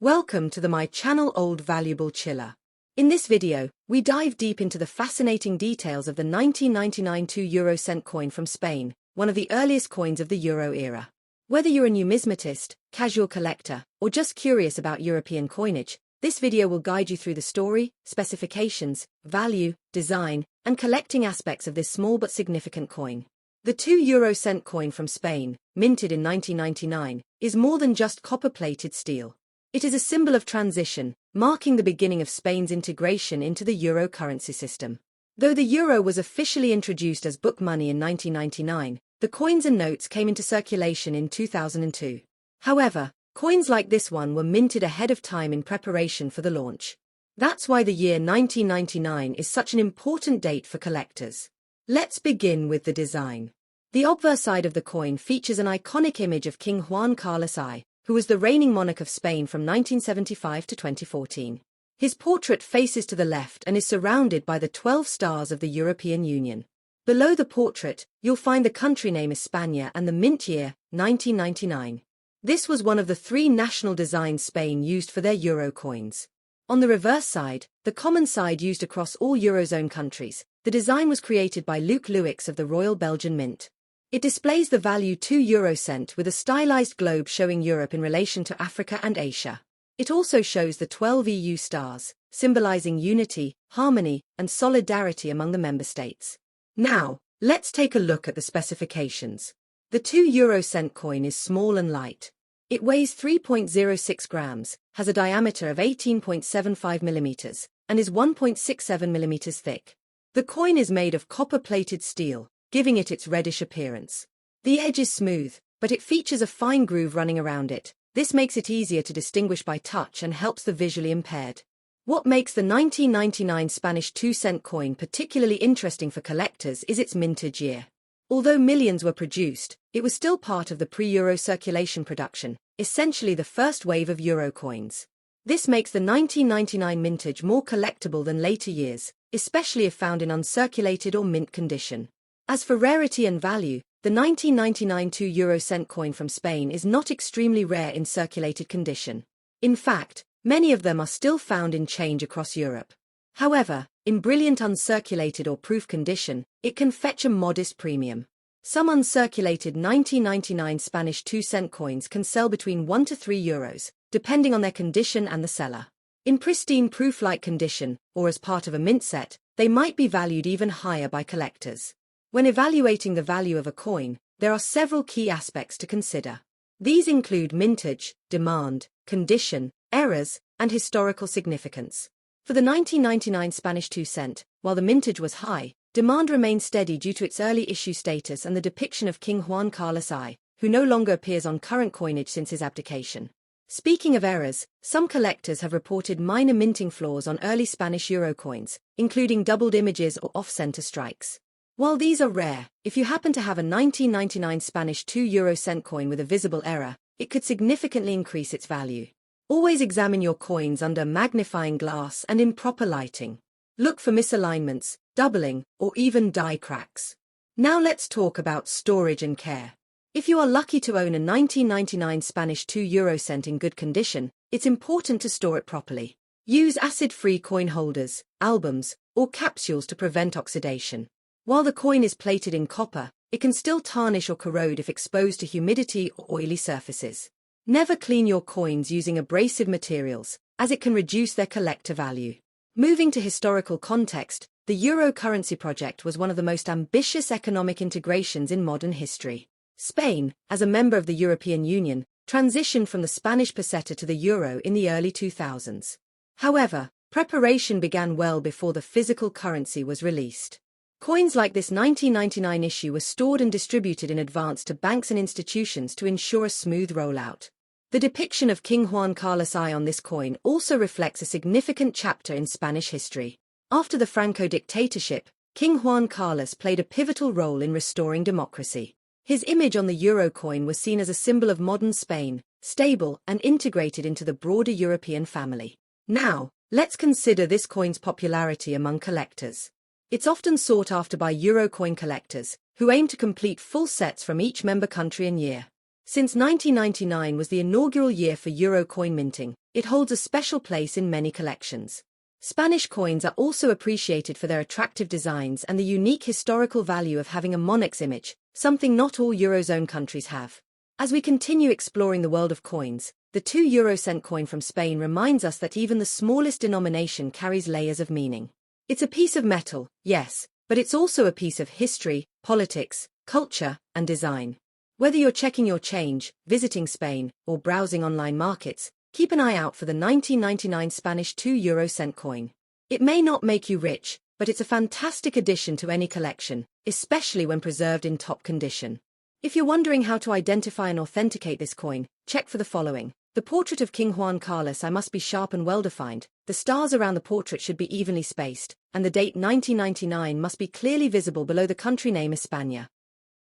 Welcome to my channel Old Valuable Chiller. In this video, we dive deep into the fascinating details of the 1999 2 € coin from Spain, one of the earliest coins of the Euro era. Whether you're a numismatist, casual collector, or just curious about European coinage, this video will guide you through the story, specifications, value, design, and collecting aspects of this small but significant coin. The 2 € coin from Spain, minted in 1999, is more than just copper-plated steel. It is a symbol of transition, marking the beginning of Spain's integration into the euro currency system. Though the euro was officially introduced as book money in 1999, the coins and notes came into circulation in 2002. However, coins like this one were minted ahead of time in preparation for the launch. That's why the year 1999 is such an important date for collectors. Let's begin with the design. The obverse side of the coin features an iconic image of King Juan Carlos I, who was the reigning monarch of Spain from 1975 to 2014. His portrait faces to the left and is surrounded by the 12 stars of the European Union. Below the portrait, you'll find the country name España and the mint year, 1999. This was one of the 3 national designs Spain used for their euro coins. On the reverse side, the common side used across all Eurozone countries, the design was created by Luc Louix of the Royal Belgian Mint. It displays the value 2 € with a stylized globe showing Europe in relation to Africa and Asia. It also shows the 12 EU stars, symbolizing unity, harmony, and solidarity among the member states. Now, let's take a look at the specifications. The 2 € coin is small and light. It weighs 3.06 grams, has a diameter of 18.75 millimeters, and is 1.67 millimeters thick. The coin is made of copper-plated steel, giving it its reddish appearance. The edge is smooth, but it features a fine groove running around it. This makes it easier to distinguish by touch and helps the visually impaired. What makes the 1999 Spanish 2 € coin particularly interesting for collectors is its mintage year. Although millions were produced, it was still part of the pre-euro circulation production, essentially the first wave of euro coins. This makes the 1999 mintage more collectible than later years, especially if found in uncirculated or mint condition. As for rarity and value, the 1999 2 € coin from Spain is not extremely rare in circulated condition. In fact, many of them are still found in change across Europe. However, in brilliant uncirculated or proof condition, it can fetch a modest premium. Some uncirculated 1999 Spanish 2 € coins can sell between 1 to 3 euros, depending on their condition and the seller. In pristine proof-like condition, or as part of a mint set, they might be valued even higher by collectors. When evaluating the value of a coin, there are several key aspects to consider. These include mintage, demand, condition, errors, and historical significance. For the 1999 Spanish 2 €, while the mintage was high, demand remained steady due to its early issue status and the depiction of King Juan Carlos I, who no longer appears on current coinage since his abdication. Speaking of errors, some collectors have reported minor minting flaws on early Spanish euro coins, including doubled images or off-center strikes. While these are rare, if you happen to have a 1999 Spanish 2 € coin with a visible error, it could significantly increase its value. Always examine your coins under magnifying glass and in proper lighting. Look for misalignments, doubling, or even die cracks. Now let's talk about storage and care. If you are lucky to own a 1999 Spanish 2 € in good condition, it's important to store it properly. Use acid-free coin holders, albums, or capsules to prevent oxidation. While the coin is plated in copper, it can still tarnish or corrode if exposed to humidity or oily surfaces. Never clean your coins using abrasive materials, as it can reduce their collector value. Moving to historical context, the euro currency project was one of the most ambitious economic integrations in modern history. Spain, as a member of the European Union, transitioned from the Spanish peseta to the euro in the early 2000s. However, preparation began well before the physical currency was released. Coins like this 1999 issue were stored and distributed in advance to banks and institutions to ensure a smooth rollout. The depiction of King Juan Carlos I on this coin also reflects a significant chapter in Spanish history. After the Franco dictatorship, King Juan Carlos played a pivotal role in restoring democracy. His image on the euro coin was seen as a symbol of modern Spain, stable and integrated into the broader European family. Now, let's consider this coin's popularity among collectors. It's often sought after by euro coin collectors, who aim to complete full sets from each member country and year. Since 1999 was the inaugural year for euro coin minting, it holds a special place in many collections. Spanish coins are also appreciated for their attractive designs and the unique historical value of having a monarch's image, something not all Eurozone countries have. As we continue exploring the world of coins, the 2 euro coin from Spain reminds us that even the smallest denomination carries layers of meaning. It's a piece of metal, yes, but it's also a piece of history, politics, culture, and design. Whether you're checking your change, visiting Spain, or browsing online markets, keep an eye out for the 1999 Spanish 2 euro coin. It may not make you rich, but it's a fantastic addition to any collection, especially when preserved in top condition. If you're wondering how to identify and authenticate this coin, check for the following. The portrait of King Juan Carlos must be sharp and well-defined, the stars around the portrait should be evenly spaced, and the date 1999 must be clearly visible below the country name España.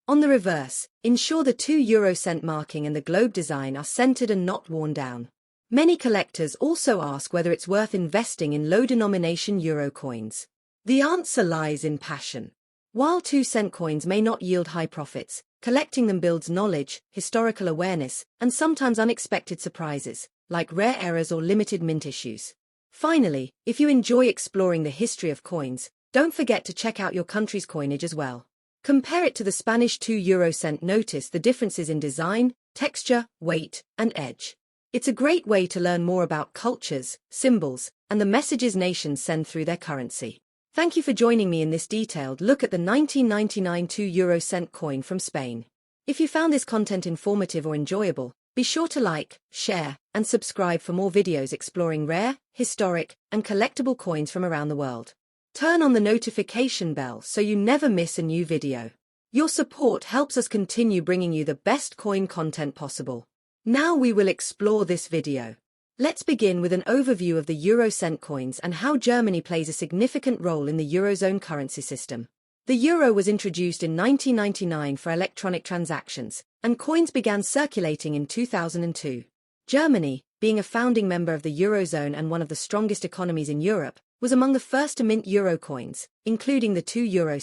On the reverse, ensure the 2 euro marking and the globe design are centered and not worn down. Many collectors also ask whether it's worth investing in low-denomination euro coins. The answer lies in passion. While 2-cent coins may not yield high profits, collecting them builds knowledge, historical awareness, and sometimes unexpected surprises, like rare errors or limited mint issues. Finally, if you enjoy exploring the history of coins, don't forget to check out your country's coinage as well. Compare it to the Spanish 2 euro. Notice the differences in design, texture, weight, and edge. It's a great way to learn more about cultures, symbols, and the messages nations send through their currency. Thank you for joining me in this detailed look at the 1999 2 euro coin from Spain. If you found this content informative or enjoyable, be sure to like, share, and subscribe for more videos exploring rare, historic, and collectible coins from around the world. Turn on the notification bell so you never miss a new video. Your support helps us continue bringing you the best coin content possible. Now we will explore this video. Let's begin with an overview of the euro coins and how Germany plays a significant role in the Eurozone currency system. The euro was introduced in 1999 for electronic transactions, and coins began circulating in 2002. Germany, being a founding member of the Eurozone and one of the strongest economies in Europe, was among the first to mint euro coins, including the 2 euro.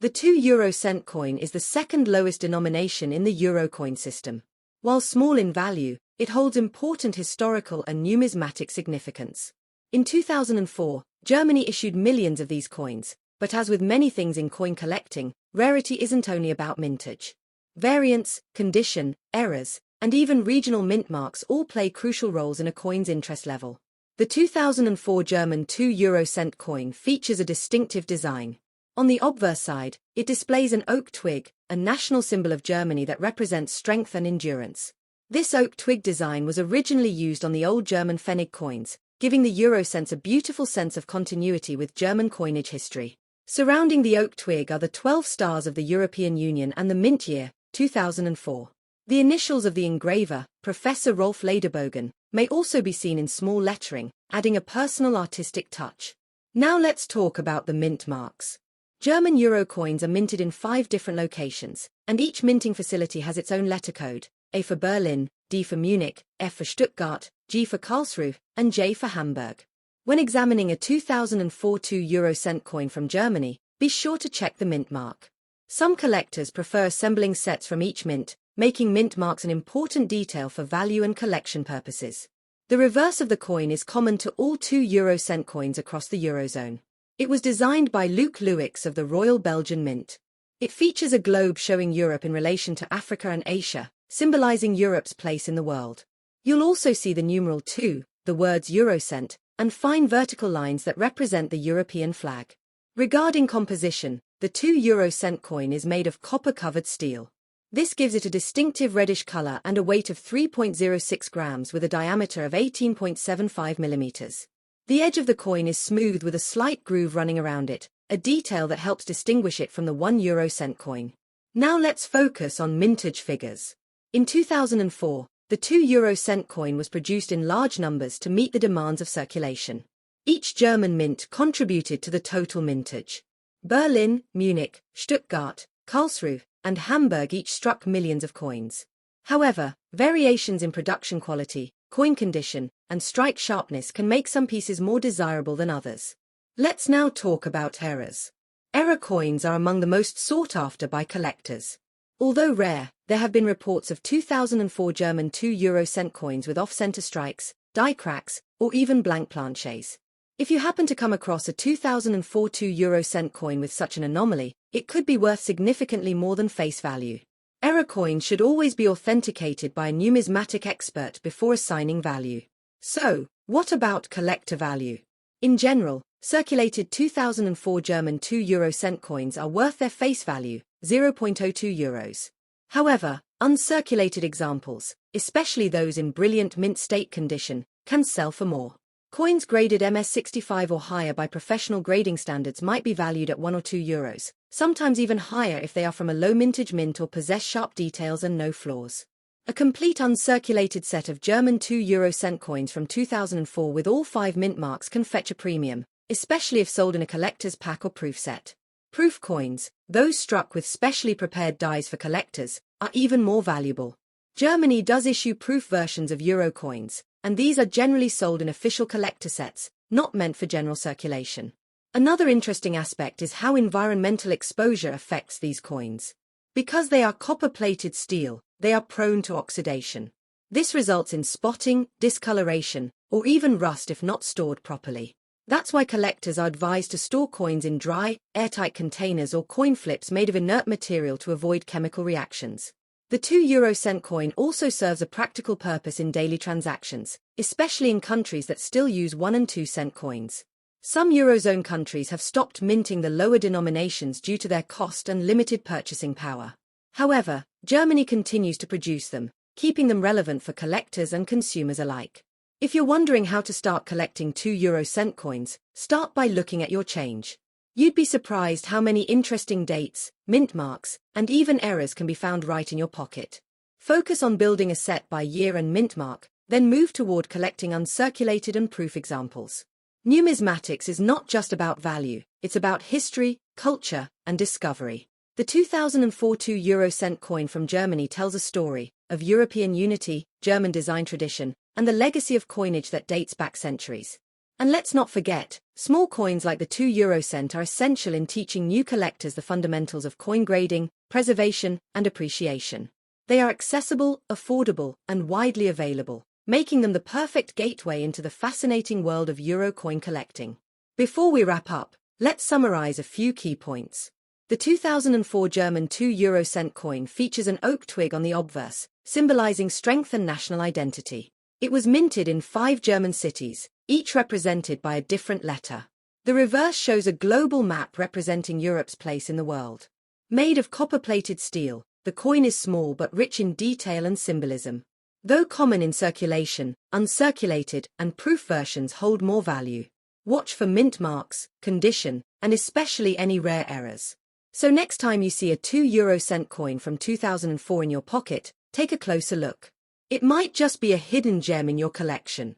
The 2 euro coin is the second lowest denomination in the euro coin system. While small in value, it holds important historical and numismatic significance. In 2004, Germany issued millions of these coins, but as with many things in coin collecting, rarity isn't only about mintage. Variants, condition, errors, and even regional mint marks all play crucial roles in a coin's interest level. The 2004 German 2 euro coin features a distinctive design. On the obverse side, it displays an oak twig, a national symbol of Germany that represents strength and endurance. This oak twig design was originally used on the old German Pfennig coins, giving the euro a beautiful sense of continuity with German coinage history. Surrounding the oak twig are the 12 stars of the European Union and the mint year, 2004. The initials of the engraver, Professor Rolf Lederbogen, may also be seen in small lettering, adding a personal artistic touch. Now let's talk about the mint marks. German euro coins are minted in 5 different locations, and each minting facility has its own letter code: A for Berlin, D for Munich, F for Stuttgart, G for Karlsruhe, and J for Hamburg. When examining a 2004 2 euro coin from Germany, be sure to check the mint mark. Some collectors prefer assembling sets from each mint, making mint marks an important detail for value and collection purposes. The reverse of the coin is common to all 2 euro coins across the Eurozone. It was designed by Luc Luyckx of the Royal Belgian Mint. It features a globe showing Europe in relation to Africa and Asia, symbolizing Europe's place in the world. You'll also see the numeral 2, the words Eurocent, and fine vertical lines that represent the European flag. Regarding composition, the 2 euro coin is made of copper-covered steel. This gives it a distinctive reddish color and a weight of 3.06 grams with a diameter of 18.75 millimeters. The edge of the coin is smooth with a slight groove running around it, a detail that helps distinguish it from the 1 euro coin. Now let's focus on mintage figures. In 2004, the 2 euro coin was produced in large numbers to meet the demands of circulation. Each German mint contributed to the total mintage. Berlin, Munich, Stuttgart, Karlsruhe, and Hamburg each struck millions of coins. However, variations in production quality, coin condition, and strike sharpness can make some pieces more desirable than others. Let's now talk about errors. Error coins are among the most sought after by collectors. Although rare, there have been reports of 2004 German 2 euro cent coins with off-center strikes, die cracks, or even blank planches. If you happen to come across a 2004 2 euro cent coin with such an anomaly, it could be worth significantly more than face value. Error coins should always be authenticated by a numismatic expert before assigning value. So, what about collector value? In general, circulated 2004 German 2 euro cent coins are worth their face value, 0.02 euros. However, uncirculated examples, especially those in brilliant mint state condition, can sell for more. Coins graded MS65 or higher by professional grading standards might be valued at 1 or 2 euros, sometimes even higher if they are from a low mintage mint or possess sharp details and no flaws. A complete uncirculated set of German 2 euro cent coins from 2004 with all 5 mint marks can fetch a premium, especially if sold in a collector's pack or proof set. Proof coins, those struck with specially prepared dies for collectors, are even more valuable. Germany does issue proof versions of euro coins, and these are generally sold in official collector sets, not meant for general circulation. Another interesting aspect is how environmental exposure affects these coins. Because they are copper-plated steel, they are prone to oxidation. This results in spotting, discoloration, or even rust if not stored properly. That's why collectors are advised to store coins in dry, airtight containers or coin flips made of inert material to avoid chemical reactions. The 2 euro cent coin also serves a practical purpose in daily transactions, especially in countries that still use 1 and 2 cent coins. Some Eurozone countries have stopped minting the lower denominations due to their cost and limited purchasing power. However, Germany continues to produce them, keeping them relevant for collectors and consumers alike. If you're wondering how to start collecting 2 euro cent coins, start by looking at your change. You'd be surprised how many interesting dates, mint marks, and even errors can be found right in your pocket. Focus on building a set by year and mint mark, then move toward collecting uncirculated and proof examples. Numismatics is not just about value, it's about history, culture, and discovery. The 2004 2 euro cent coin from Germany tells a story of European unity, German design tradition, and the legacy of coinage that dates back centuries. And let's not forget, small coins like the 2 euro cent are essential in teaching new collectors the fundamentals of coin grading, preservation, and appreciation. They are accessible, affordable, and widely available, making them the perfect gateway into the fascinating world of euro coin collecting. Before we wrap up, let's summarize a few key points. The 2004 German 2 euro cent coin features an oak twig on the obverse, symbolizing strength and national identity. It was minted in 5 German cities, each represented by a different letter. The reverse shows a global map representing Europe's place in the world. Made of copper-plated steel, the coin is small but rich in detail and symbolism. Though common in circulation, uncirculated and proof versions hold more value. Watch for mint marks, condition, and especially any rare errors. So next time you see a 2 euro cent coin from 2004 in your pocket, take a closer look. It might just be a hidden gem in your collection.